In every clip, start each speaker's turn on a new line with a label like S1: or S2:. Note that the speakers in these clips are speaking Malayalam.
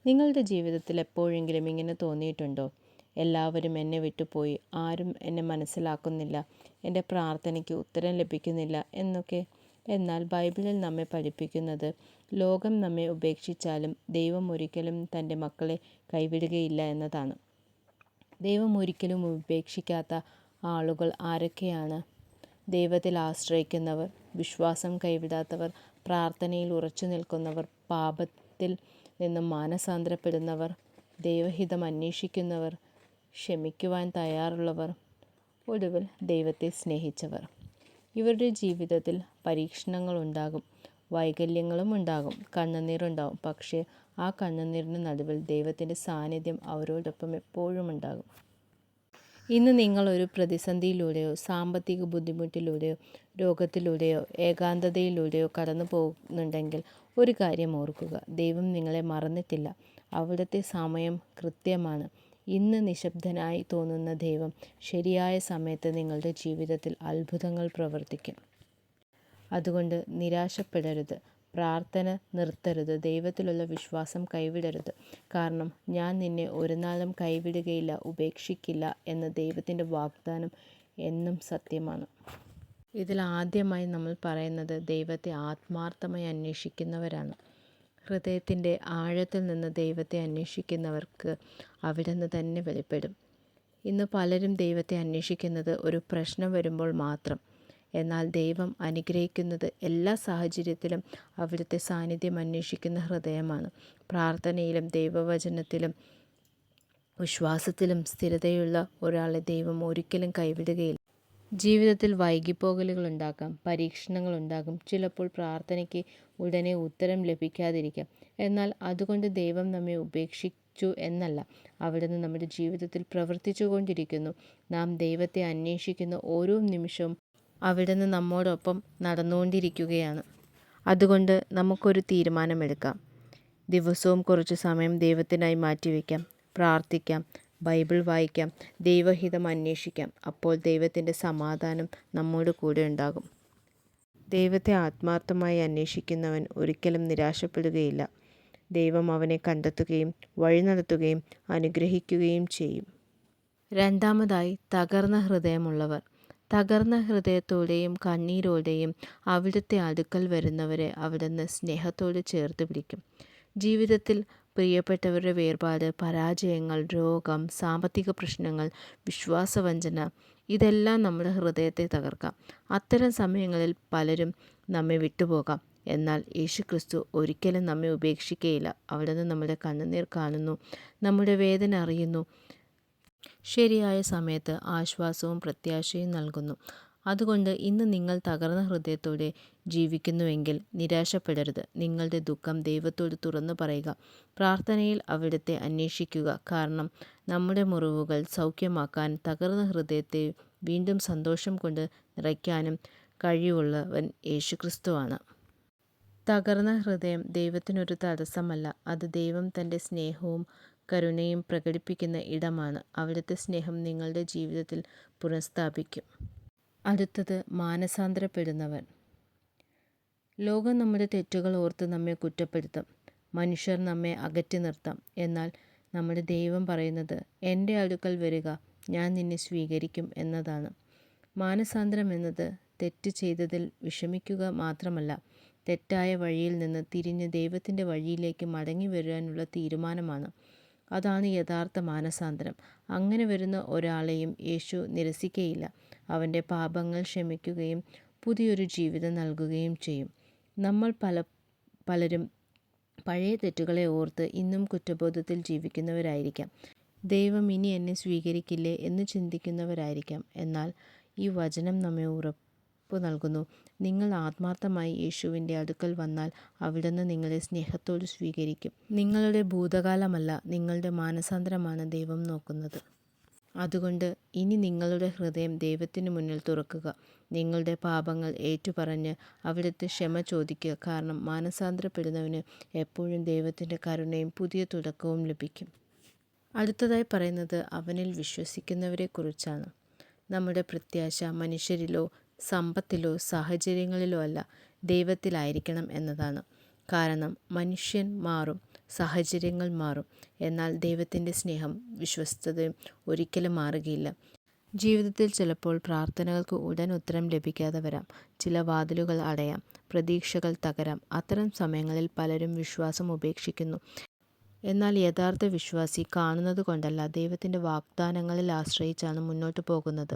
S1: നിങ്ങളുടെ ജീവിതത്തിൽ എപ്പോഴെങ്കിലും ഇങ്ങനെ തോന്നിയിട്ടുണ്ടോ? എല്ലാവരും എന്നെ വിട്ടുപോയി, ആരും എന്നെ മനസ്സിലാക്കുന്നില്ല, എൻ്റെ പ്രാർത്ഥനയ്ക്ക് ഉത്തരം ലഭിക്കുന്നില്ല എന്നൊക്കെ. എന്നാൽ ബൈബിളിൽ നമ്മെ പഠിപ്പിക്കുന്നത് ലോകം നമ്മെ ഉപേക്ഷിച്ചാലും ദൈവം ഒരിക്കലും തൻ്റെ മക്കളെ കൈവിടുകയില്ല എന്നതാണ്. ദൈവം ഒരിക്കലും ഉപേക്ഷിക്കാത്ത ആളുകൾ ആരൊക്കെയാണ്? ദൈവത്തിൽ ആശ്രയിക്കുന്നവർ, വിശ്വാസം കൈവിടാത്തവർ, പ്രാർത്ഥനയിൽ ഉറച്ചു നിൽക്കുന്നവർ, പാപത്തിൽ നിന്നും മാനസാന്തരപ്പെടുന്നവർ, ദൈവഹിതം അന്വേഷിക്കുന്നവർ, ക്ഷമിക്കുവാൻ തയ്യാറുള്ളവർ, ഒടുവിൽ ദൈവത്തെ സ്നേഹിച്ചവർ. ഇവരുടെ ജീവിതത്തിൽ പരീക്ഷണങ്ങളുണ്ടാകും, വൈകല്യങ്ങളും ഉണ്ടാകും, കണ്ണുനീരുണ്ടാകും. പക്ഷേ ആ കണ്ണുനീരിന് നടുവിൽ ദൈവത്തിൻ്റെ സാന്നിധ്യം അവരോടൊപ്പം എപ്പോഴും ഉണ്ടാകും. ഇന്ന് നിങ്ങൾ ഒരു പ്രതിസന്ധിയിലൂടെയോ സാമ്പത്തിക ബുദ്ധിമുട്ടിലൂടെയോ രോഗത്തിലൂടെയോ ഏകാന്തതയിലൂടെയോ കടന്നു പോകുന്നുണ്ടെങ്കിൽ ഒരു കാര്യം ഓർക്കുക: ദൈവം നിങ്ങളെ മറന്നിട്ടില്ല. അവിടുത്തെ സമയം കൃത്യമാണ്. ഇന്ന് നിശബ്ദനായി തോന്നുന്ന ദൈവം ശരിയായ സമയത്ത് നിങ്ങളുടെ ജീവിതത്തിൽ അത്ഭുതങ്ങൾ പ്രവർത്തിക്കും. അതുകൊണ്ട് നിരാശപ്പെടരുത്, പ്രാർത്ഥന നിർത്തരുത്, ദൈവത്തിലുള്ള വിശ്വാസം കൈവിടരുത്. കാരണം ഞാൻ നിന്നെ ഒരു നാളും കൈവിടുകയില്ല, ഉപേക്ഷിക്കില്ല എന്ന ദൈവത്തിൻ്റെ വാഗ്ദാനം എന്നും സത്യമാണ്. ഇതിൽ ആദ്യമായി നമ്മൾ പറയുന്നത് ദൈവത്തെ ആത്മാർത്ഥമായി അന്വേഷിക്കുന്നവരാണ്. ഹൃദയത്തിൻ്റെ ആഴത്തിൽ നിന്ന് ദൈവത്തെ അന്വേഷിക്കുന്നവർക്ക് അവിടുന്ന് തന്നെ വെളിപ്പെടും. ഇന്ന് പലരും ദൈവത്തെ അന്വേഷിക്കുന്നത് ഒരു പ്രശ്നം വരുമ്പോൾ മാത്രം. എന്നാൽ ദൈവം അനുഗ്രഹിക്കുന്നത് എല്ലാ സാഹചര്യത്തിലും അവിടുത്തെ സാന്നിധ്യം അന്വേഷിക്കുന്ന ഹൃദയമാണ്. പ്രാർത്ഥനയിലും ദൈവവചനത്തിലും വിശ്വാസത്തിലും സ്ഥിരതയുള്ള ഒരാളെ ദൈവം ഒരിക്കലും കൈവിടുകയില്ല. ജീവിതത്തിൽ വൈകിപ്പോകലുകളുണ്ടാകാം, പരീക്ഷണങ്ങളുണ്ടാകും, ചിലപ്പോൾ പ്രാർത്ഥനയ്ക്ക് ഉടനെ ഉത്തരം ലഭിക്കാതിരിക്കാം. എന്നാൽ അതുകൊണ്ട് ദൈവം നമ്മെ ഉപേക്ഷിച്ചു എന്നല്ല. അവിടുന്ന് നമ്മുടെ ജീവിതത്തിൽ പ്രവർത്തിച്ചു കൊണ്ടിരിക്കുന്നു. നാം ദൈവത്തെ അന്വേഷിക്കുന്ന ഓരോ നിമിഷവും അവിടുന്ന് നമ്മോടൊപ്പം നടന്നുകൊണ്ടിരിക്കുകയാണ്. അതുകൊണ്ട് നമുക്കൊരു തീരുമാനമെടുക്കാം. ദിവസവും കുറച്ച് സമയം ദൈവത്തിനായി മാറ്റിവെക്കാം, പ്രാർത്ഥിക്കാം, ബൈബിൾ വായിക്കാം, ദൈവഹിതം അന്വേഷിക്കാം. അപ്പോൾ ദൈവത്തിൻ്റെ സമാധാനം നമ്മോട് കൂടെ ഉണ്ടാകും. ദൈവത്തെ ആത്മാർത്ഥമായി അന്വേഷിക്കുന്നവൻ ഒരിക്കലും നിരാശപ്പെടുകയില്ല. ദൈവം അവനെ കണ്ടെത്തുകയും വഴി നടത്തുകയും അനുഗ്രഹിക്കുകയും ചെയ്യും. രണ്ടാമതായി, തകർന്ന ഹൃദയമുള്ളവർ. തകർന്ന ഹൃദയത്തോടെയും കണ്ണീരോടെയും അവിടുത്തെ അടുക്കൽ വരുന്നവരെ അവിടുന്ന് സ്നേഹത്തോടെ ചേർത്ത് പിടിക്കും. ജീവിതത്തിൽ പ്രിയപ്പെട്ടവരുടെ വേർപാട്, പരാജയങ്ങൾ, രോഗം, സാമ്പത്തിക പ്രശ്നങ്ങൾ, വിശ്വാസവഞ്ചന, ഇതെല്ലാം നമ്മുടെ ഹൃദയത്തെ തകർക്കാം. അത്തരം സമയങ്ങളിൽ പലരും നമ്മെ വിട്ടുപോകാം. എന്നാൽ യേശുക്രിസ്തു ഒരിക്കലും നമ്മെ ഉപേക്ഷിക്കുകയില്ല. അവിടുന്ന് നമ്മുടെ കണ്ണുനീർ കാണുന്നു, നമ്മുടെ വേദന അറിയുന്നു, ശരിയായ സമയത്ത് ആശ്വാസവും പ്രത്യാശയും നൽകുന്നു. അതുകൊണ്ട് ഇന്ന് നിങ്ങൾ തകർന്ന ഹൃദയത്തോടെ ജീവിക്കുന്നുവെങ്കിൽ നിരാശപ്പെടരുത്. നിങ്ങളുടെ ദുഃഖം ദൈവത്തോട് തുറന്നു പറയുക. പ്രാർത്ഥനയിൽ അവിടുത്തെ അന്വേഷിക്കുക. കാരണം നമ്മുടെ മുറിവുകൾ സൗഖ്യമാക്കാൻ, തകർന്ന ഹൃദയത്തെ വീണ്ടും സന്തോഷം കൊണ്ട് നിറയ്ക്കാനും കഴിവുള്ളവൻ യേശുക്രിസ്തുവാണ്. തകർന്ന ഹൃദയം ദൈവത്തിനൊരു തടസ്സമല്ല. അത് ദൈവം തൻ്റെ സ്നേഹവും കരുണയും പ്രകടിപ്പിക്കുന്ന ഇടമാണ്. അവിടുത്തെ സ്നേഹം നിങ്ങളുടെ ജീവിതത്തിൽ പുനഃസ്ഥാപിക്കും. അടുത്തത്, മാനസാന്തരപ്പെടുന്നവൻ. ലോകം നമ്മുടെ തെറ്റുകൾ ഓർത്ത് നമ്മെ കുറ്റപ്പെടുത്തും. മനുഷ്യർ നമ്മെ അകറ്റി നിർത്താം. എന്നാൽ നമ്മുടെ ദൈവം പറയുന്നത്, എൻ്റെ അടുക്കൽ വരിക, ഞാൻ നിന്നെ സ്വീകരിക്കും എന്നതാണ്. മാനസാന്തരം എന്നത് തെറ്റ് ചെയ്തതിൽ വിഷമിക്കുക മാത്രമല്ല, തെറ്റായ വഴിയിൽ നിന്ന് തിരിഞ്ഞ് ദൈവത്തിൻ്റെ വഴിയിലേക്ക് മടങ്ങി വരാനുള്ള തീരുമാനമാണ്. അതാണ് യഥാർത്ഥ മാനസാന്തരം. അങ്ങനെ വരുന്ന ഒരാളെയും യേശു നിരസിക്കുകയില്ല. അവൻ്റെ പാപങ്ങൾ ക്ഷമിക്കുകയും പുതിയൊരു ജീവിതം നൽകുകയും ചെയ്യും. നമ്മൾ പലരും പഴയ തെറ്റുകളെ ഓർത്ത് ഇന്നും കുറ്റബോധത്തിൽ ജീവിക്കുന്നവരായിരിക്കാം. ദൈവം ഇനി എന്നെ സ്വീകരിക്കില്ലേ എന്ന് ചിന്തിക്കുന്നവരായിരിക്കാം. എന്നാൽ ഈ വചനം നമ്മെ ഉറപ്പ് നൽകുന്നു. നിങ്ങൾ ആത്മാർത്ഥമായി യേശുവിൻ്റെ അടുക്കൽ വന്നാൽ അവിടുന്ന് നിങ്ങളെ സ്നേഹത്തോട് സ്വീകരിക്കും. നിങ്ങളുടെ ഭൂതകാലമല്ല, നിങ്ങളുടെ മാനസാന്തരമാണ് ദൈവം നോക്കുന്നത്. അതുകൊണ്ട് ഇനി നിങ്ങളുടെ ഹൃദയം ദൈവത്തിന് മുന്നിൽ തുറക്കുക. നിങ്ങളുടെ പാപങ്ങൾ ഏറ്റുപറഞ്ഞ് അവിടുത്തെ ക്ഷമ ചോദിക്കുക. കാരണം മാനസാന്തരപ്പെടുന്നവന് എപ്പോഴും ദൈവത്തിൻ്റെ കരുണയും പുതിയ തുടക്കവും ലഭിക്കും. അടുത്തതായി പറയുന്നത് അവനിൽ വിശ്വസിക്കുന്നവരെക്കുറിച്ചാണ്. നമ്മുടെ പ്രത്യാശ മനുഷ്യരിലോ സമ്പത്തിലോ സാഹചര്യങ്ങളിലോ അല്ല, ദൈവത്തിലായിരിക്കണം എന്നതാണ്. കാരണം മനുഷ്യൻ മാറും, സാഹചര്യങ്ങൾ മാറും. എന്നാൽ ദൈവത്തിൻ്റെ സ്നേഹം വിശ്വസ്തതയും ഒരിക്കലും മാറുകയില്ല. ജീവിതത്തിൽ ചിലപ്പോൾ പ്രാർത്ഥനകൾക്ക് ഉടൻ ഉത്തരം ലഭിക്കാതെ വരാം. ചില വാതിലുകൾ അടയാം, പ്രതീക്ഷകൾ തകരാം. അത്തരം സമയങ്ങളിൽ പലരും വിശ്വാസം ഉപേക്ഷിക്കുന്നു. എന്നാൽ യഥാർത്ഥ വിശ്വാസി കാണുന്നത് കൊണ്ടല്ല, ദൈവത്തിൻ്റെ വാഗ്ദാനങ്ങളിൽ ആശ്രയിച്ചാണ് മുന്നോട്ട് പോകുന്നത്.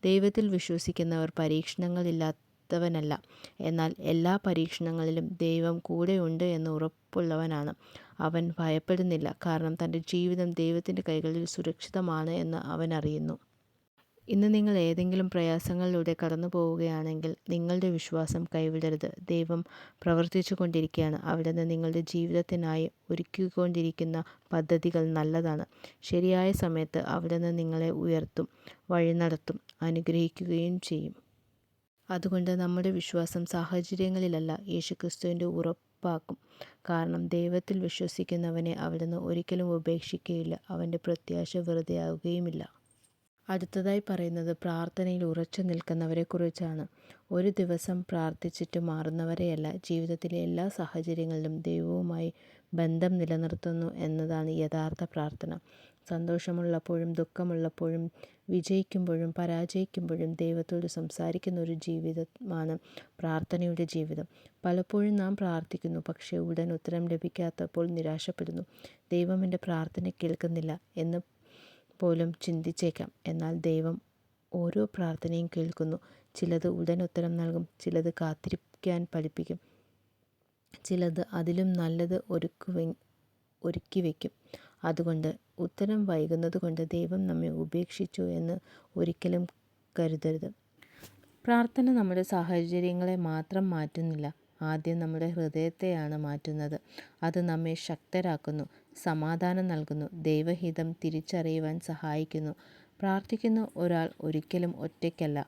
S1: ദൈവത്തിൽ വിശ്വസിക്കുന്നവർ പരീക്ഷണങ്ങളില്ലാത്തവനല്ല, എന്നാൽ എല്ലാ പരീക്ഷണങ്ങളിലും ദൈവം കൂടെയുണ്ട് എന്ന് ഉറപ്പുള്ളവനാണ്. അവൻ ഭയപ്പെടുന്നില്ല, കാരണം തൻ്റെ ജീവിതം ദൈവത്തിൻ്റെ കൈകളിൽ സുരക്ഷിതമാണ് എന്ന് അവൻ അറിയുന്നു. ഇന്ന് നിങ്ങൾ ഏതെങ്കിലും പ്രയാസങ്ങളിലൂടെ കടന്നു പോവുകയാണെങ്കിൽ നിങ്ങളുടെ വിശ്വാസം കൈവിടരുത്. ദൈവം പ്രവർത്തിച്ചു കൊണ്ടിരിക്കുകയാണ്. അവിടുന്ന് നിങ്ങളുടെ ജീവിതത്തിനായി ഒരുക്കിക്കൊണ്ടിരിക്കുന്ന പദ്ധതികൾ നല്ലതാണ്. ശരിയായ സമയത്ത് അവിടുന്ന് നിങ്ങളെ ഉയർത്തും, വഴി നടത്തും, അനുഗ്രഹിക്കുകയും ചെയ്യും. അതുകൊണ്ട് നമ്മുടെ വിശ്വാസം സാഹചര്യങ്ങളിലല്ല, യേശുക്രിസ്തുവിൻ്റെ ഉറപ്പാക്കും. കാരണം ദൈവത്തിൽ വിശ്വസിക്കുന്നവനെ അവിടുന്ന് ഒരിക്കലും ഉപേക്ഷിക്കുകയില്ല. അവൻ്റെ പ്രത്യാശ വെറുതെയാവുകയുമില്ല. അടുത്തതായി പറയുന്നത് പ്രാർത്ഥനയിൽ ഉറച്ചു നിൽക്കുന്നവരെക്കുറിച്ചാണ്. ഒരു ദിവസം പ്രാർത്ഥിച്ചിട്ട് മാറുന്നവരെയല്ല, ജീവിതത്തിലെ എല്ലാ സാഹചര്യങ്ങളിലും ദൈവവുമായി ബന്ധം നിലനിർത്തുന്നു എന്നതാണ് യഥാർത്ഥ പ്രാർത്ഥന. സന്തോഷമുള്ളപ്പോഴും ദുഃഖമുള്ളപ്പോഴും വിജയിക്കുമ്പോഴും പരാജയിക്കുമ്പോഴും ദൈവത്തോട് സംസാരിക്കുന്ന ഒരു ജീവിതമാണ് പ്രാർത്ഥനയുടെ ജീവിതം. പലപ്പോഴും നാം പ്രാർത്ഥിക്കുന്നു, പക്ഷേ ഉടൻ ഉത്തരം ലഭിക്കാത്തപ്പോൾ നിരാശപ്പെടുന്നു. ദൈവം എൻ്റെ പ്രാർത്ഥന കേൾക്കുന്നില്ല എന്ന് പോലും ചിന്തിച്ചേക്കാം. എന്നാൽ ദൈവം ഓരോ പ്രാർത്ഥനയും കേൾക്കുന്നു. ചിലത് ഉടൻ ഉത്തരം നൽകും, ചിലത് കാത്തിരിക്കാൻ പഠിപ്പിക്കും, ചിലത് അതിലും നല്ലത് ഒരുക്കി വയ്ക്കും. അതുകൊണ്ട് ഉത്തരം വൈകുന്നത് കൊണ്ട് ദൈവം നമ്മെ ഉപേക്ഷിച്ചു എന്ന് ഒരിക്കലും കരുതരുത്. പ്രാർത്ഥന നമ്മുടെ സാഹചര്യങ്ങളെ മാത്രം മാറ്റുന്നില്ല, ആദ്യം നമ്മുടെ ഹൃദയത്തെയാണ് മാറ്റുന്നത്. അത് നമ്മെ ശക്തരാക്കുന്നു, സമാധാനം നൽകുന്നു, ദൈവഹിതം തിരിച്ചറിയുവാൻ സഹായിക്കുന്നു. പ്രാർത്ഥിക്കുന്ന ഒരാൾ ഒരിക്കലും ഒറ്റയ്ക്കല്ല,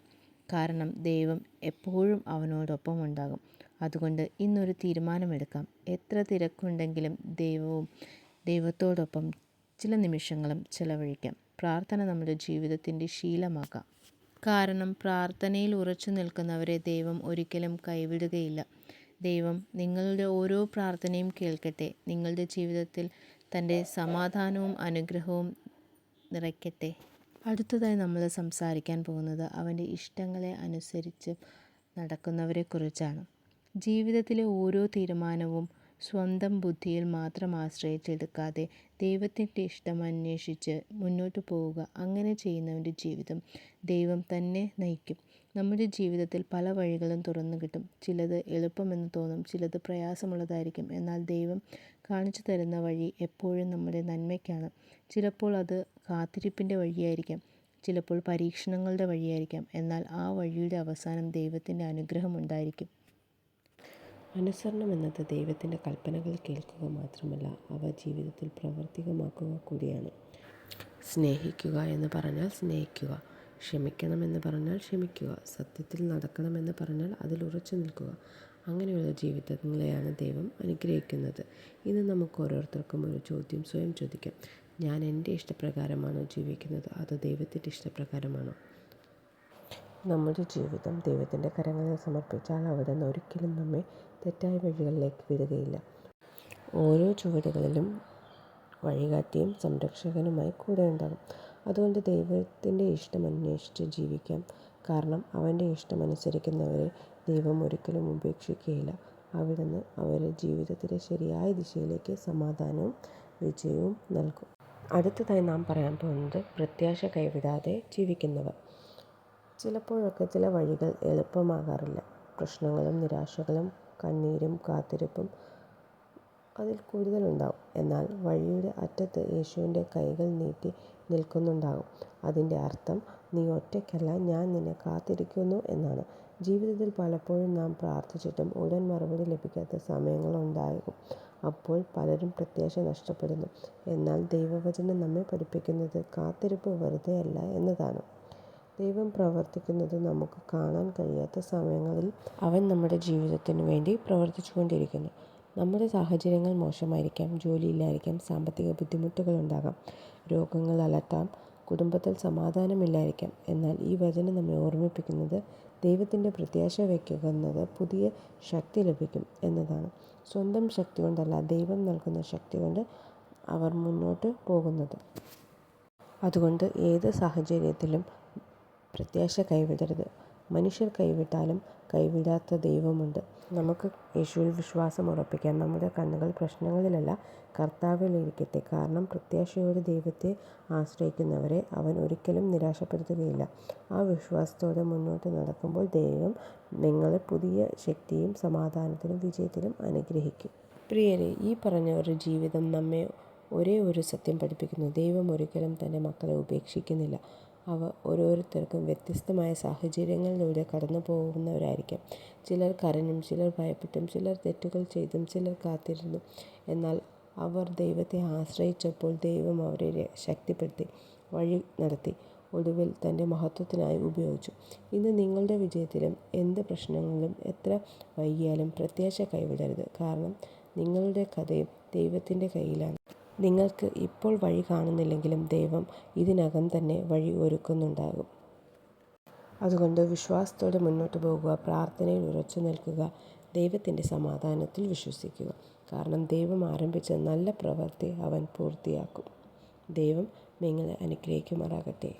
S1: കാരണം ദൈവം എപ്പോഴും അവനോടൊപ്പം ഉണ്ടാകും. അതുകൊണ്ട് ഇന്നൊരു തീരുമാനമെടുക്കാം. എത്ര തിരക്കുണ്ടെങ്കിലും ദൈവത്തോടൊപ്പം ചില നിമിഷങ്ങളും ചെലവഴിക്കാം. പ്രാർത്ഥന നമ്മുടെ ജീവിതത്തിൻ്റെ ശീലമാക്കാം. കാരണം പ്രാർത്ഥനയിൽ ഉറച്ചു നിൽക്കുന്നവരെ ദൈവം ഒരിക്കലും കൈവിടുകയില്ല. ദൈവം നിങ്ങളുടെ ഓരോ പ്രാർത്ഥനയും കേൾക്കട്ടെ. നിങ്ങളുടെ ജീവിതത്തിൽ തൻ്റെ സമാധാനവും അനുഗ്രഹവും നിറയ്ക്കട്ടെ. അടുത്തതായി നമ്മൾ സംസാരിക്കാൻ പോകുന്നത് അവൻ്റെ ഇഷ്ടങ്ങളെ അനുസരിച്ച് നടക്കുന്നവരെക്കുറിച്ചാണ്. ജീവിതത്തിലെ ഓരോ തീരുമാനവും സ്വന്തം ബുദ്ധിയിൽ മാത്രം ആശ്രയിച്ചെടുക്കാതെ ദൈവത്തിൻ്റെ ഇഷ്ടം അന്വേഷിച്ച് മുന്നോട്ട് പോവുക. അങ്ങനെ ചെയ്യുന്നവൻ്റെ ജീവിതം ദൈവം തന്നെ നയിക്കും. നമ്മുടെ ജീവിതത്തിൽ പല വഴികളും തുറന്നു കിട്ടും. ചിലത് എളുപ്പമെന്ന് തോന്നും, ചിലത് പ്രയാസമുള്ളതായിരിക്കും. എന്നാൽ ദൈവം കാണിച്ചു തരുന്ന വഴി എപ്പോഴും നമ്മുടെ നന്മയ്ക്കാണ്. ചിലപ്പോൾ അത് കാത്തിരിപ്പിൻ്റെ വഴിയായിരിക്കാം, ചിലപ്പോൾ പരീക്ഷണങ്ങളുടെ വഴിയായിരിക്കാം. എന്നാൽ ആ വഴിയുടെ അവസാനം ദൈവത്തിൻ്റെ അനുഗ്രഹം ഉണ്ടായിരിക്കും. അനുസരണം എന്നത് ദൈവത്തിൻ്റെ കൽപ്പനകൾ കേൾക്കുക മാത്രമല്ല, അവ ജീവിതത്തിൽ പ്രവർത്തികമാക്കുക കൂടിയാണ്. സ്നേഹിക്കുക എന്ന് പറഞ്ഞാൽ സ്നേഹിക്കുക, ക്ഷമിക്കണമെന്ന് പറഞ്ഞാൽ ക്ഷമിക്കുക, സത്യത്തിൽ നടക്കണമെന്ന് പറഞ്ഞാൽ അതിൽ ഉറച്ചു നിൽക്കുക. അങ്ങനെയുള്ള ജീവിതങ്ങളെയാണ് ദൈവം അനുഗ്രഹിക്കുന്നത്. ഇന്ന് നമുക്ക് ഓരോരുത്തർക്കും ഒരു ചോദ്യം സ്വയം ചോദിക്കാം. ഞാൻ എൻ്റെ ഇഷ്ടപ്രകാരമാണോ ജീവിക്കുന്നത്, അതോ ദൈവത്തിൻ്റെ ഇഷ്ടപ്രകാരമാണോ? നമ്മുടെ ജീവിതം ദൈവത്തിൻ്റെ കരങ്ങളിൽ സമർപ്പിച്ചാൽ അവിടുന്ന് ഒരിക്കലും നമ്മെ തെറ്റായ വഴികളിലേക്ക് വിടുകയില്ല. ഓരോ ചുവടുകളിലും വഴികാട്ടിയും സംരക്ഷകനുമായി കൂടെ ഉണ്ടാകും. അതുകൊണ്ട് ദൈവത്തിൻ്റെ ഇഷ്ടം അന്വേഷിച്ച് ജീവിക്കാം. കാരണം അവൻ്റെ ഇഷ്ടമനുസരിക്കുന്നവരെ ദൈവം ഒരിക്കലും ഉപേക്ഷിക്കുകയില്ല. അവിടുന്ന് അവരെ ജീവിതത്തിലെ ശരിയായ ദിശയിലേക്ക് സമാധാനവും വിജയവും നൽകും. അടുത്തതായി നാം പറയാൻ പോകുന്നത് പ്രത്യാശ കൈവിടാതെ ജീവിക്കുന്നവർ. ചിലപ്പോഴൊക്കെ ചില വഴികൾ എളുപ്പമാകാറില്ല. പ്രശ്നങ്ങളും നിരാശകളും കണ്ണീരും കാത്തിരിപ്പും അതിൽ കൂടുതലുണ്ടാവും. എന്നാൽ വഴിയുടെ അറ്റത്ത് യേശുവിൻ്റെ കൈകൾ നീട്ടി നിൽക്കുന്നുണ്ടാകും. അതിൻ്റെ അർത്ഥം നീ ഒറ്റയ്ക്കല്ല, ഞാൻ നിന്നെ കാത്തിരിക്കുന്നു എന്നാണ്. ജീവിതത്തിൽ പലപ്പോഴും നാം പ്രാർത്ഥിച്ചിട്ടും ഉടൻ മറുപടി ലഭിക്കാത്ത സമയങ്ങളുണ്ടാകും. അപ്പോൾ പലരും പ്രത്യാശ നഷ്ടപ്പെടുന്നു. എന്നാൽ ദൈവവചനം നമ്മെ പഠിപ്പിക്കുന്നത് കാത്തിരിപ്പ് വെറുതെ അല്ല എന്നതാണ്. ദൈവം പ്രവർത്തിക്കുന്നത് നമുക്ക് കാണാൻ കഴിയാത്ത സമയങ്ങളിൽ അവൻ നമ്മുടെ ജീവിതത്തിന് വേണ്ടി പ്രവർത്തിച്ചു കൊണ്ടിരിക്കുന്നു. നമ്മുടെ സാഹചര്യങ്ങൾ മോശമായിരിക്കാം, ജോലിയില്ലായിരിക്കാം, സാമ്പത്തിക ബുദ്ധിമുട്ടുകളുണ്ടാകാം, രോഗങ്ങൾ അലട്ടാം, കുടുംബത്തിൽ സമാധാനമില്ലായിരിക്കാം. എന്നാൽ ഈ വചനം നമ്മെ ഓർമ്മിപ്പിക്കുന്നത്
S2: ദൈവത്തിൻ്റെ പ്രത്യാശ വയ്ക്കുന്നത് പുതിയ ശക്തി ലഭിക്കും എന്നതാണ്. സ്വന്തം ശക്തി കൊണ്ടല്ല, ദൈവം നൽകുന്ന ശക്തി കൊണ്ട് അവർ മുന്നോട്ട് പോകുന്നത്. അതുകൊണ്ട് ഏത് സാഹചര്യത്തിലും പ്രത്യാശ കൈവിടരുത്. മനുഷ്യർ കൈവിട്ടാലും കൈവിടാത്ത ദൈവമുണ്ട്. നമുക്ക് യേശുവിൽ വിശ്വാസം ഉറപ്പിക്കാം. നമ്മുടെ കണ്ണുകൾ പ്രശ്നങ്ങളിലല്ല, കർത്താവിലിരിക്കട്ടെ. കാരണം പ്രത്യാശയോടെ ദൈവത്തെ ആശ്രയിക്കുന്നവരെ അവൻ ഒരിക്കലും നിരാശപ്പെടുത്തുകയില്ല. ആ വിശ്വാസത്തോടെ മുന്നോട്ട് നടക്കുമ്പോൾ ദൈവം നിങ്ങളെ പുതിയ ശക്തിയും സമാധാനത്തിലും വിജയത്തിലും അനുഗ്രഹിക്കും. പ്രിയരെ, ഈ പറഞ്ഞ ഒരു ജീവിതം നമ്മെ ഒരേ ഒരു സത്യം പഠിപ്പിക്കുന്നു: ദൈവം ഒരിക്കലും തൻ്റെ മക്കളെ ഉപേക്ഷിക്കുന്നില്ല. അവ ഓരോരുത്തർക്കും വ്യത്യസ്തമായ സാഹചര്യങ്ങളിലൂടെ കടന്നു പോകുന്നവരായിരിക്കാം. ചിലർ കരഞ്ഞും, ചിലർ ഭയപ്പെട്ടും, ചിലർ തെറ്റുകൾ ചെയ്തും, ചിലർ കാത്തിരുന്നു. എന്നാൽ അവർ ദൈവത്തെ ആശ്രയിച്ചപ്പോൾ ദൈവം അവരെ ശക്തിപ്പെടുത്തി, വഴി നടത്തി, ഒടുവിൽ തൻ്റെ മഹത്വത്തിനായി ഉപയോഗിച്ചു. ഇന്ന് നിങ്ങളുടെ വിജയത്തിലും എന്ത് പ്രശ്നങ്ങളിലും എത്ര വൈകിയാലും പ്രത്യാശ കൈവിടരുത്. കാരണം നിങ്ങളുടെ കഥയും ദൈവത്തിൻ്റെ കയ്യിലാണ്. നിങ്ങൾക്ക് ഇപ്പോൾ വഴി കാണുന്നില്ലെങ്കിലും ദൈവം ഇതിനകം തന്നെ വഴി ഒരുക്കുന്നുണ്ടാകും. അതുകൊണ്ട് വിശ്വാസത്തോടെ മുന്നോട്ട് പോകുക, പ്രാർത്ഥനയിൽ ഉറച്ചു നിൽക്കുക, ദൈവത്തിൻ്റെ സമാധാനത്തിൽ വിശ്വസിക്കുക. കാരണം ദൈവം ആരംഭിച്ച നല്ല പ്രവൃത്തി അവൻ പൂർത്തിയാക്കും. ദൈവം നിങ്ങളെ അനുഗ്രഹിക്കുമാറാകട്ടെ.